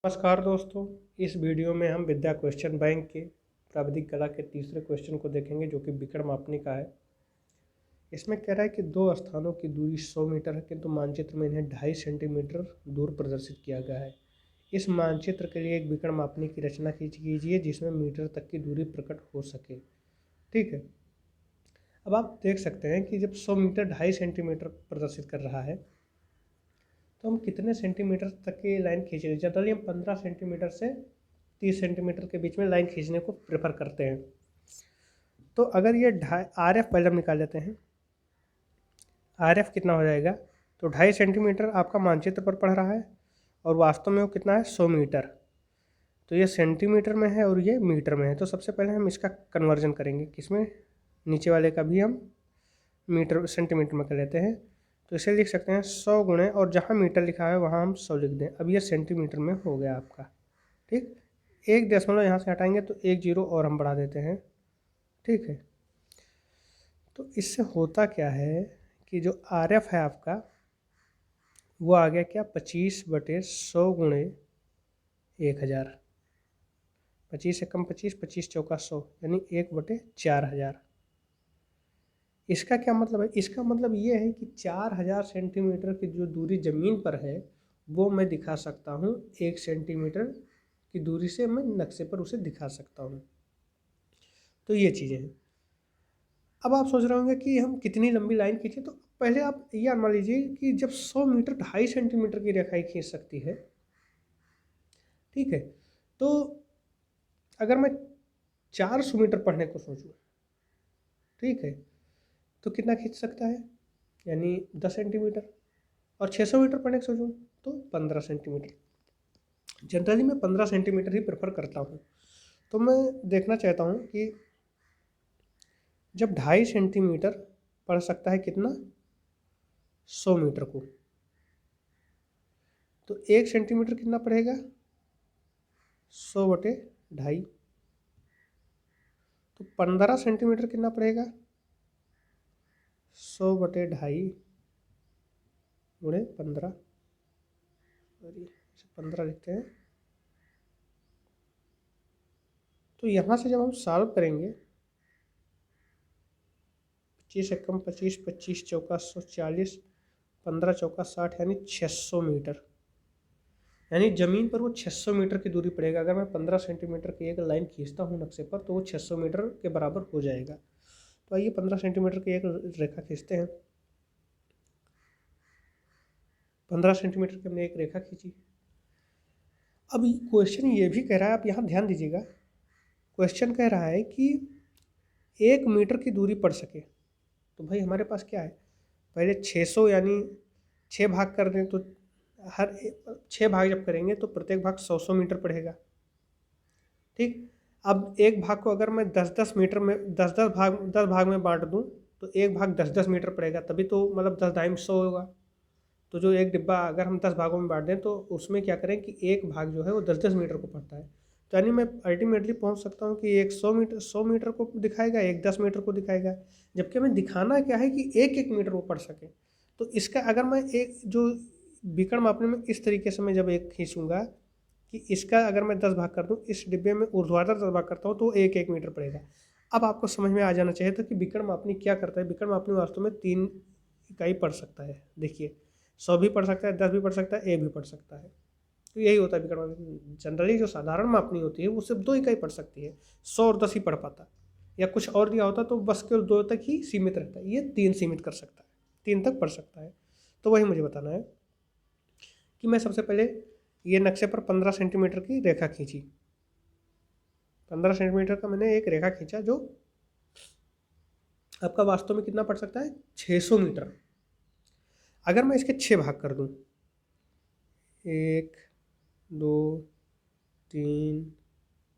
नमस्कार दोस्तों। इस वीडियो में हम विद्या क्वेश्चन बैंक के प्राविधिक कला के तीसरे क्वेश्चन को देखेंगे, जो कि विकर्ण मापनी का है। इसमें कह रहा है कि दो स्थानों की दूरी 100 मीटर है, किंतु मानचित्र में इन्हें 2.5 सेंटीमीटर दूर प्रदर्शित किया गया है। इस मानचित्र के लिए एक विकर्ण मापनी की रचना कीजिए जिसमें मीटर तक की दूरी प्रकट हो सके। ठीक है। अब आप देख सकते हैं कि जब 100 मीटर 2.5 सेंटीमीटर प्रदर्शित कर रहा है, तो हम कितने सेंटीमीटर तक की लाइन खींच रहे हैं। जनरली हम 15 सेंटीमीटर से 30 सेंटीमीटर के बीच में लाइन खींचने को प्रेफर करते हैं। तो अगर ये RF पहले हम निकाल लेते हैं। RF कितना हो जाएगा, तो 2.5 सेंटीमीटर आपका मानचित्र पर पड़ रहा है और वास्तव में वो कितना है, 100 मीटर। तो ये सेंटीमीटर में है और ये मीटर में है। तो सबसे पहले हम इसका कन्वर्जन करेंगे, किसमें, नीचे वाले का भी हम मीटर सेंटीमीटर में कर लेते हैं। तो इसे लिख सकते हैं 100 गुणे, और जहाँ मीटर लिखा है वहाँ हम 100 लिख दें। अब ये सेंटीमीटर में हो गया आपका। ठीक, एक दशमलव यहाँ से हटाएंगे तो एक जीरो और हम बढ़ा देते हैं। ठीक है। तो इससे होता क्या है कि जो RF है आपका, वो आ गया क्या, 25/100 गुणे 1000। 25 से कम 25, 25 चौका 100, यानी 1/4000। इसका क्या मतलब है, इसका मतलब ये है कि 4000 सेंटीमीटर की जो दूरी ज़मीन पर है वो मैं दिखा सकता हूँ 1 सेंटीमीटर की दूरी से, मैं नक्शे पर उसे दिखा सकता हूँ। तो ये चीज़ें हैं। अब आप सोच रहे होंगे कि हम कितनी लंबी लाइन खींचें। तो पहले आप ये मान लीजिए कि जब 100 मीटर 2.5 सेंटीमीटर की रेखाएं खींच सकती है, ठीक है, तो अगर मैं 400 मीटर पढ़ने को सोचूं, ठीक है, तो कितना खींच सकता है, यानी 10 सेंटीमीटर। और 600 मीटर पढ़ने को सोचूं तो 15 सेंटीमीटर। जनरली मैं 15 सेंटीमीटर ही प्रेफर करता हूँ। तो मैं देखना चाहता हूँ कि जब 2.5 सेंटीमीटर पढ़ सकता है कितना, 100 मीटर को, तो 1 सेंटीमीटर कितना पड़ेगा, 100/2.5। तो 15 सेंटीमीटर कितना पड़ेगा, 100/2.5 गुणे 15, सॉरी 15 लिखते हैं। तो यहाँ से जब हम सॉल्व करेंगे, 25 से कम 25, 25 चौका 140, 15 चौका 60, यानी 600 मीटर। यानी ज़मीन पर वो 600 मीटर की दूरी पड़ेगा। अगर मैं 15 सेंटीमीटर की एक लाइन खींचता हूँ नक्शे पर, तो वो 600 मीटर के बराबर हो जाएगा। तो आइए 15 सेंटीमीटर की एक रेखा खींचते हैं। 15 सेंटीमीटर की हमने एक रेखा खींची। अब क्वेश्चन ये भी कह रहा है, आप यहाँ ध्यान दीजिएगा, क्वेश्चन कह रहा है कि 1 मीटर की दूरी पड़ सके। तो भाई हमारे पास क्या है, पहले 600 यानी 6 भाग कर दें, तो हर 6 भाग जब करेंगे तो प्रत्येक भाग 100 मीटर पड़ेगा। ठीक, अब एक भाग को अगर मैं 10-10 मीटर में 10 भाग में बांट दूं, तो एक भाग 10-10 मीटर पड़ेगा, तभी तो मतलब 10 ढाई 100 होगा। तो जो एक डिब्बा अगर हम 10 भागों में बांट दें, तो उसमें क्या करें कि एक भाग जो है वो 10-10 मीटर को पड़ता है। तो यानी मैं अल्टीमेटली पहुंच सकता हूं कि एक 100 मीटर को दिखाएगा, एक 10 मीटर को दिखाएगा। जबकि हमें दिखाना क्या है कि एक एक मीटर वो पड़ सके। तो इसका अगर मैं एक जो विकर्ण मापने में इस तरीके से मैं जब एक खींचूंगा कि इसका अगर मैं 10 भाग कर दूं, इस डिब्बे में ऊर्ध्वाधर 10 भाग करता हूं, तो एक एक मीटर पड़ेगा। अब आपको समझ में आ जाना चाहिए था कि विकर्ण मापनी क्या करता है। विकर्ण मापनी वास्तव में 3 इकाई पढ़ सकता है। देखिए, 100 भी पढ़ सकता है, 10 भी पढ़ सकता है, 1 भी पढ़ सकता है। तो यही होता है विकर्ण मापनी। जनरली जो साधारण मापनी होती है वो सिर्फ 2 इकाई पढ़ सकती है, 100 और 10 ही पढ़ पाता, या कुछ और दिया होता तो बस केवल 2 तक ही सीमित रहता है। ये 3 सीमित कर सकता है, 3 तक पढ़ सकता है। तो वही मुझे बताना है कि मैं सबसे पहले ये नक्शे पर 15 सेंटीमीटर की रेखा खींची। 15 सेंटीमीटर का मैंने एक रेखा खींचा, जो आपका वास्तव में कितना पड़ सकता है, 600 मीटर। अगर मैं इसके 6 भाग कर दूं, 1 2 3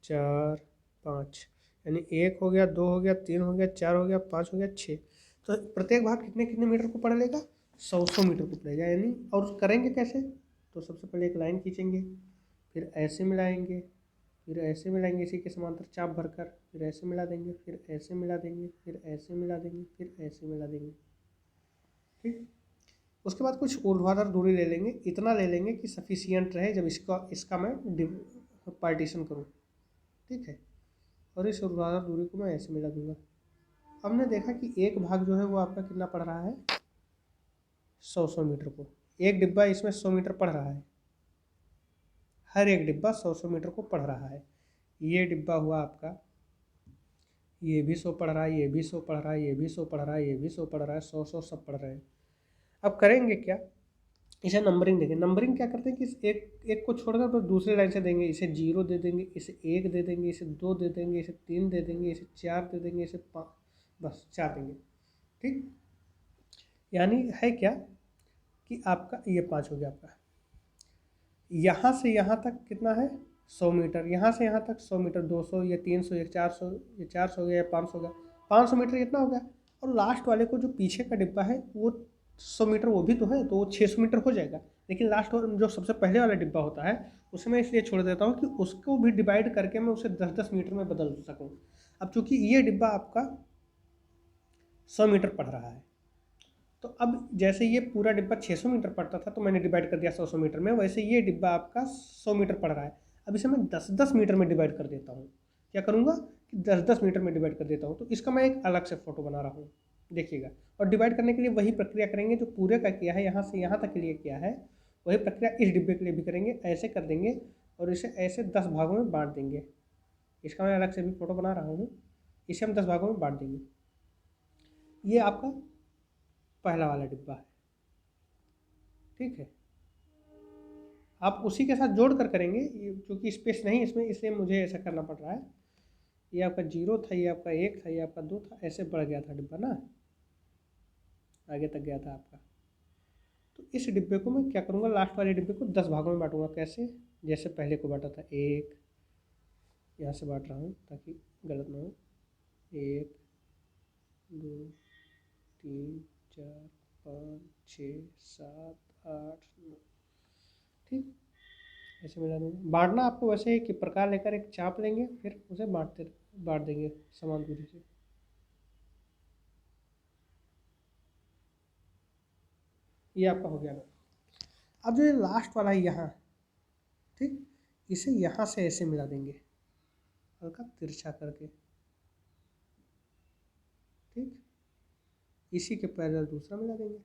4 5, यानी 1 हो गया, 2 हो गया, 3 हो गया, 4 हो गया, 5 हो गया, 6। तो प्रत्येक भाग कितने कितने मीटर को पड़ लेगा, 100 मीटर को पड़ेगा। यानी और करेंगे कैसे, तो सबसे पहले एक लाइन खींचेंगे, फिर ऐसे मिलाएंगे, फिर ऐसे मिलाएंगे इसी के समांतर चाप भरकर, फिर ऐसे मिला देंगे, फिर ऐसे मिला देंगे, फिर ऐसे मिला देंगे, फिर ऐसे मिला देंगे। ठीक, उसके बाद कुछ ऊर्ध्वाधर दूरी ले लेंगे, इतना ले लेंगे कि सफिशियंट रहे जब इसका मैं पार्टीशन करूँ, ठीक है। और इस ऊर्ध्वाधर दूरी को मैं ऐसे मिला दूंगा। हमने देखा कि एक भाग जो है वो आपका कितना पड़ रहा है, 100 मीटर को। एक डिब्बा इसमें 100 मीटर पढ़ रहा है, हर एक डिब्बा 100 मीटर को पढ़ रहा है। ये डिब्बा हुआ आपका, ये भी 100 पढ़ रहा है, ये भी 100 पढ़ रहा है, ये भी 100 पढ़ रहा है, ये भी 100 पढ़ रहा है, 100 सब पढ़ रहे हैं। अब करेंगे क्या, इसे नंबरिंग देंगे। नंबरिंग क्या करते हैं कि इस एक को छोड़कर तो दूसरी लाइन से देंगे। इसे 0 दे देंगे, इसे 1 दे देंगे, इसे 2 दे देंगे, इसे 3 दे देंगे, इसे 4 दे देंगे, इसे 5, बस 4 देंगे, ठीक। यानी है क्या कि आपका ये 5 हो गया आपका। यहाँ से यहाँ तक कितना है, 100 मीटर। यहाँ से यहाँ तक 100 मीटर, 200, ये 300, ये 400, ये 400 हो गया, 500 हो गया, 500 मीटर कितना हो गया। और लास्ट वाले को जो पीछे का डिब्बा है वो 100 मीटर वो भी तो है, तो वो 600 मीटर हो जाएगा। लेकिन लास्ट जो सबसे पहले वाला डिब्बा होता है उसे मैं इसलिए छोड़ देता हूँ कि उसको भी डिवाइड करके मैं उसे 10-10 मीटर में बदल सकूँ। अब चूँकि ये डिब्बा आपका 100 मीटर पढ़ रहा है, तो अब जैसे ये पूरा डिब्बा 600 मीटर पड़ता था तो मैंने डिवाइड कर दिया 100 मीटर में, वैसे ये डिब्बा आपका 100 मीटर पड़ रहा है। अब इसे मैं 10-10 मीटर में डिवाइड कर देता हूँ। क्या करूँगा कि 10-10 मीटर में डिवाइड कर देता हूँ। तो इसका मैं एक अलग से फोटो बना रहा हूँ, देखिएगा। और डिवाइड करने के लिए वही प्रक्रिया करेंगे जो पूरे का किया है, यहाँ से यहाँ तक के लिए किया है, वही प्रक्रिया इस डिब्बे के लिए भी करेंगे। ऐसे कर देंगे और इसे ऐसे 10 भागों में बांट देंगे। इसका मैं अलग से भी फोटो बना रहा हूँ। इसे हम 10 भागों में बांट देंगे। ये आपका पहला वाला डिब्बा है, ठीक है। आप उसी के साथ जोड़ कर करेंगे, क्योंकि स्पेस नहीं इसमें, इसलिए मुझे ऐसा करना पड़ रहा है। ये आपका 0 था, ये आपका 1 था, ये आपका 2 था, ऐसे बढ़ गया था डिब्बा ना, आगे तक गया था आपका। तो इस डिब्बे को मैं क्या करूँगा, लास्ट वाले डिब्बे को 10 भागों में बांटूंगा। कैसे, जैसे पहले को बांटा था। 1, यहाँ से बांट रहा हूँ ताकि गलत ना हो। 1, 2, 3, 4, 5, 6, 7, 8, 9, ठीक। ऐसे मिला दूँगा। बांटना आपको वैसे कि प्रकार लेकर एक चाप लेंगे, फिर उसे बांट देंगे समान दूरी से। ये आपका हो गया ना। अब जो ये लास्ट वाला है यहाँ, ठीक, इसे यहाँ से ऐसे मिला देंगे, हल्का तिरछा करके, ठीक। इसी के पैरेलल दूसरा मिला देंगे,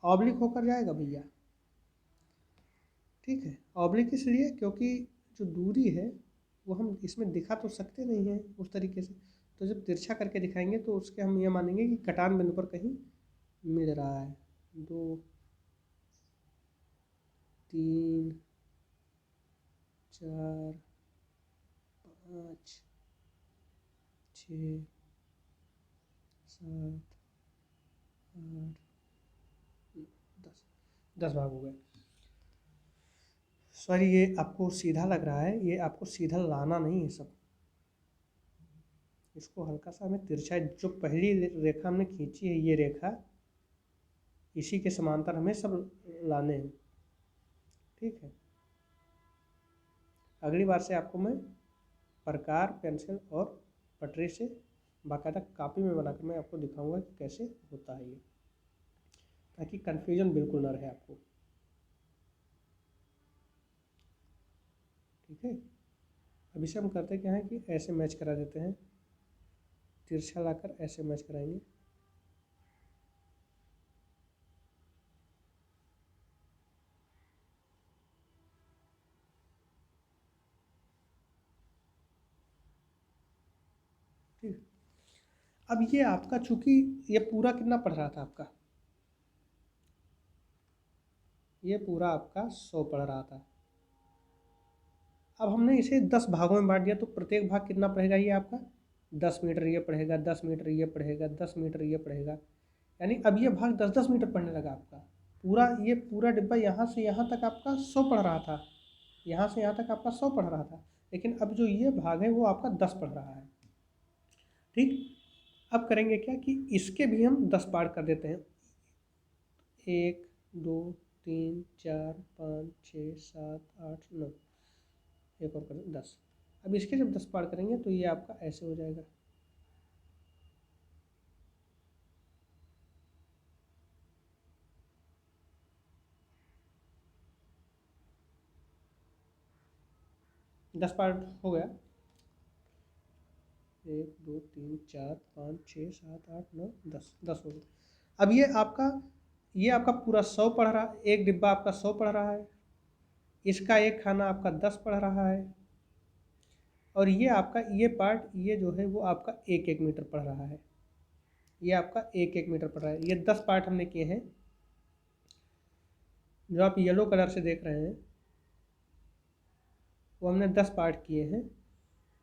ऑब्लिक होकर जाएगा भैया, ठीक है। ऑब्लिक इसलिए क्योंकि जो दूरी है वो हम इसमें दिखा तो सकते नहीं हैं उस तरीके से, तो जब तिरछा करके दिखाएंगे तो उसके हम ये मानेंगे कि कटान बिंदु पर कहीं मिल रहा है। 2, 3, 4, 5, 6, 7, 8, 10 भाग हो गए। सॉरी, ये आपको सीधा लग रहा है, ये आपको सीधा लाना नहीं है सब, इसको हल्का सा हमें तिरछा, जो पहली रेखा हमने खींची है ये रेखा, इसी के समांतर हमें सब लाने हैं, ठीक है। अगली बार से आपको मैं प्रकार पेंसिल और पटरी से बाकायदा कापी में बनाकर मैं आपको दिखाऊंगा कि कैसे होता है ये, ताकि कन्फ्यूजन बिल्कुल ना रहे आपको, ठीक है। अब इसे हम करते क्या है कि ऐसे मैच करा देते हैं, तिरछा लाकर ऐसे मैच कराएंगे। ठीक, अब ये आपका चूंकि ये पूरा कितना पढ़ रहा था आपका, ये पूरा आपका 100 पढ़ रहा था। अब हमने इसे 10 भागों में बांट दिया, तो प्रत्येक भाग कितना पढ़ेगा ये आपका, 10 मीटर ये पढ़ेगा, 10 मीटर ये पढ़ेगा, 10 मीटर ये पढ़ेगा। यानी अब ये भाग 10-10 मीटर पढ़ने लगा आपका। पूरा ये पूरा डिब्बा यहाँ से यहाँ तक आपका 100 पढ़ रहा था, यहाँ से यहाँ तक आपका 100 पढ़ रहा था, लेकिन अब जो ये भाग है वो आपका 10 पढ़ रहा है, ठीक। अब करेंगे क्या कि इसके भी हम 10 पार्ट कर देते हैं। 1, 2, 3, 4, 5, 6, 7, 8, 9, एक और करें 10। अब इसके जब 10 पार करेंगे तो ये आपका ऐसे हो जाएगा, 10 पार्ट हो गया, 1 2 3 4 5 6 7 8 9 10 हो गया। अब ये आपका पूरा 100 पढ़ रहा है, एक डिब्बा आपका 100 पढ़ रहा है, इसका एक खाना आपका 10 पढ़ रहा है, और ये आपका ये पार्ट ये जो है वो आपका 1 मीटर पढ़ रहा है, ये आपका 1 मीटर पढ़ रहा है। ये 10 पार्ट हमने किए हैं, जो आप येलो कलर से देख रहे हैं वो हमने 10 पार्ट किए हैं,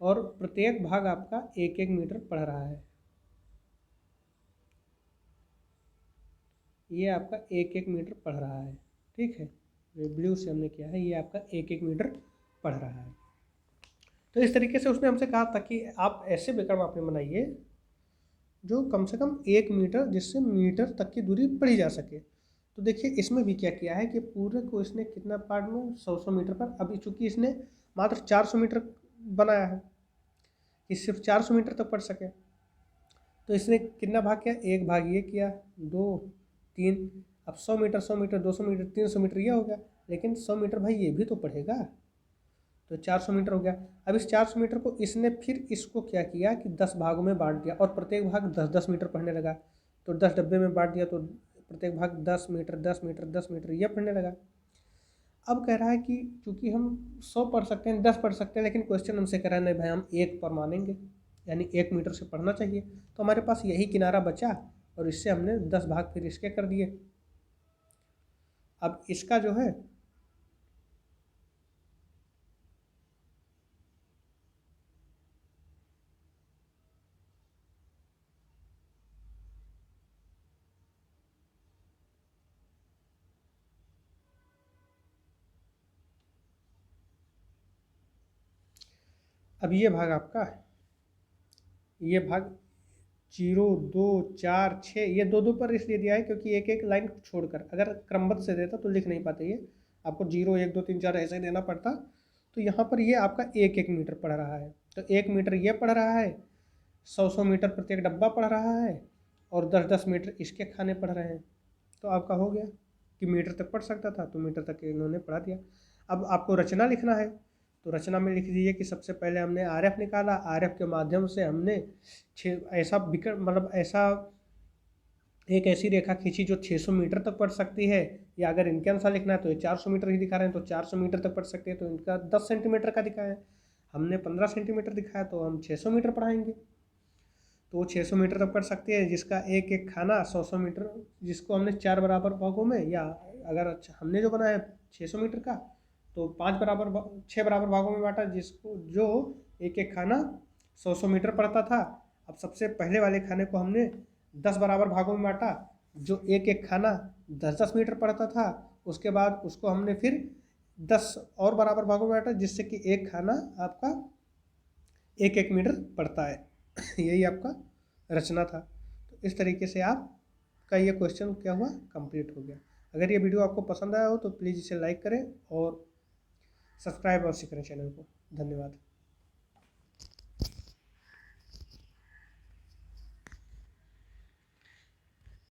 और प्रत्येक भाग आपका 1 मीटर पढ़ रहा है। ये आपका 1 मीटर पढ़ रहा है, ठीक है। ये ब्लू से हमने किया है, ये आपका 1 मीटर पढ़ रहा है। तो इस तरीके से उसने हमसे कहा था कि आप ऐसे विकर्ण मापनी बनाइए जो कम से कम 1 मीटर, जिससे मीटर तक की दूरी पढ़ी जा सके। तो देखिए इसमें भी क्या किया है कि पूरे को इसने कितना पार्ट में 100 मीटर पर, अभी चूंकि इसने मात्र 400 मीटर बनाया है कि सिर्फ 400 मीटर तक पढ़ सके, तो इसने कितना भाग किया, एक भाग ये किया, 2 3, अब 100 मीटर 100 मीटर 200 मीटर 300 मीटर ये हो गया, लेकिन 100 मीटर भाई ये भी तो पढ़ेगा, तो 400 मीटर हो गया। अब इस 400 मीटर को इसने फिर इसको क्या किया कि 10 भागों में बांट दिया, और प्रत्येक भाग 10-10 मीटर पढ़ने लगा। तो 10 डब्बे में बांट दिया, तो प्रत्येक भाग 10 मीटर 10 मीटर 10 मीटर ये पढ़ने लगा। अब कह रहा है कि चूंकि हम 100 पढ़ सकते हैं, 10 पढ़ सकते हैं, लेकिन क्वेश्चन हमसे कह रहा है नहीं भाई हम 1 पर मानेंगे, यानी 1 मीटर से पढ़ना चाहिए। तो हमारे पास यही किनारा बचा, और इससे हमने 10 भाग फिर इसके कर दिए। अब इसका जो है अब ये भाग आपका, ये भाग 0 2 4 6 ये 2-2 पर इसलिए दिया है क्योंकि एक एक लाइन छोड़कर, अगर क्रमबद्ध से देता तो लिख नहीं पाते, ये आपको 0 1 2 3 4 ऐसे ही देना पड़ता। तो यहाँ पर ये आपका 1 मीटर पढ़ रहा है, तो 1 मीटर ये पढ़ रहा है, 100 मीटर प्रत्येक डब्बा पढ़ रहा है, और 10-10 मीटर इसके खाने पढ़ रहे हैं। तो आपका हो गया कि मीटर तक पढ़ सकता था, तो मीटर तक इन्होंने पढ़ा दिया। अब आपको रचना लिखना है, तो रचना में लिख दीजिए कि सबसे पहले हमने आरएफ निकाला, आरएफ के माध्यम से हमने ऐसा विकर्ण मतलब ऐसा एक ऐसी रेखा खींची जो 600 मीटर तक पढ़ सकती है, या अगर इनके अनुसार लिखना है तो ये 400 मीटर ही दिखा रहे हैं, तो 400 मीटर तक पढ़ सकते हैं, तो इनका 10 सेंटीमीटर का दिखाया है, हमने 15 सेंटीमीटर दिखाया, तो हम 600 मीटर पढ़ाएंगे। तो वो 600 मीटर तक पढ़ सकती है, जिसका एक एक खाना 100 मीटर, जिसको हमने 4 बराबर भागों में, या अगर हमने जो बनाया 600 मीटर का, तो 6 बराबर भागों में बांटा, जिसको जो एक एक खाना 100 मीटर पड़ता था। अब सबसे पहले वाले खाने को हमने 10 बराबर भागों में बांटा, जो एक एक खाना 10-10 मीटर पड़ता था। उसके बाद उसको हमने फिर 10 और बराबर भागों में बांटा, जिससे कि एक खाना आपका 1-1 मीटर पड़ता है। यही आपका रचना था। तो इस तरीके से आपका ये क्वेश्चन क्या हुआ, कंप्लीट हो गया। अगर ये वीडियो आपको पसंद आया हो तो प्लीज़ इसे लाइक करें और सब्सक्राइब अवश्य करें चैनल को। धन्यवाद।